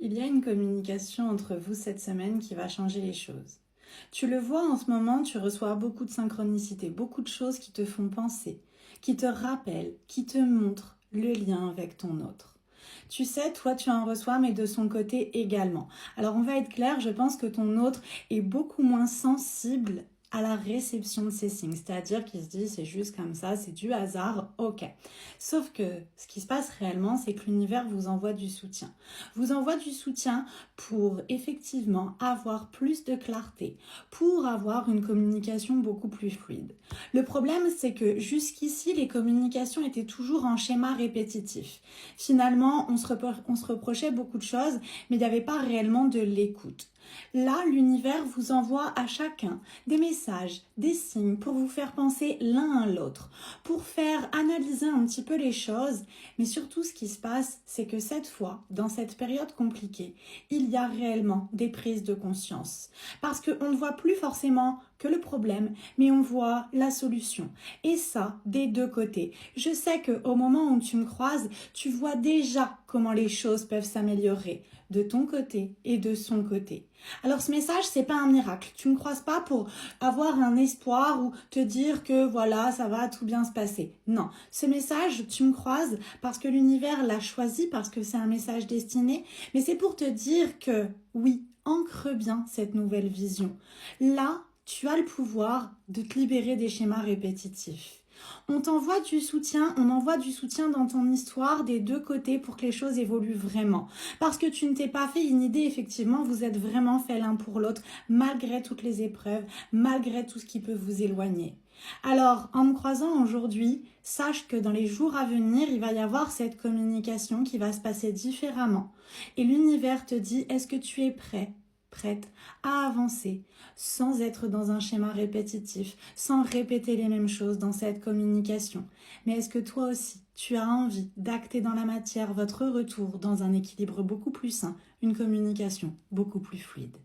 Il y a une communication entre vous cette semaine qui va changer les choses. Tu le vois en ce moment, tu reçois beaucoup de synchronicité, beaucoup de choses qui te font penser, qui te rappellent, qui te montrent le lien avec ton autre. Tu sais, toi tu en reçois, mais de son côté également. Alors on va être clair, je pense que ton autre est beaucoup moins sensible à la réception de ces signes, c'est-à-dire qu'il se dit c'est juste comme ça, c'est du hasard, ok. Sauf que ce qui se passe réellement, c'est que l'univers vous envoie du soutien. Vous envoie du soutien pour effectivement avoir plus de clarté, pour avoir une communication beaucoup plus fluide. Le problème, c'est que jusqu'ici, les communications étaient toujours en schéma répétitif. Finalement, on se reprochait beaucoup de choses, mais il n'y avait pas réellement de l'écoute. Là, l'univers vous envoie à chacun des messages, des signes pour vous faire penser l'un à l'autre, pour faire analyser un petit peu les choses. Mais surtout, ce qui se passe, c'est que cette fois, dans cette période compliquée, il y a réellement des prises de conscience. Parce qu'on ne voit plus forcément que le problème, mais on voit la solution. Et ça, des deux côtés. Je sais qu'au moment où tu me croises, tu vois déjà comment les choses peuvent s'améliorer de ton côté et de son côté. Alors ce message, c'est pas un miracle. Tu me croises pas pour avoir un espoir ou te dire que voilà, ça va tout bien se passer. Non, ce message, tu me croises parce que l'univers l'a choisi, parce que c'est un message destiné, mais c'est pour te dire que oui, ancre bien cette nouvelle vision. Là, tu as le pouvoir de te libérer des schémas répétitifs. On t'envoie du soutien, on envoie du soutien dans ton histoire des deux côtés pour que les choses évoluent vraiment. Parce que tu ne t'es pas fait une idée, effectivement, vous êtes vraiment fait l'un pour l'autre, malgré toutes les épreuves, malgré tout ce qui peut vous éloigner. Alors, en me croisant aujourd'hui, sache que dans les jours à venir, il va y avoir cette communication qui va se passer différemment. Et l'univers te dit, est-ce que tu es prête à avancer sans être dans un schéma répétitif, sans répéter les mêmes choses dans cette communication. Mais est-ce que toi aussi, tu as envie d'acter dans la matière votre retour dans un équilibre beaucoup plus sain, une communication beaucoup plus fluide ?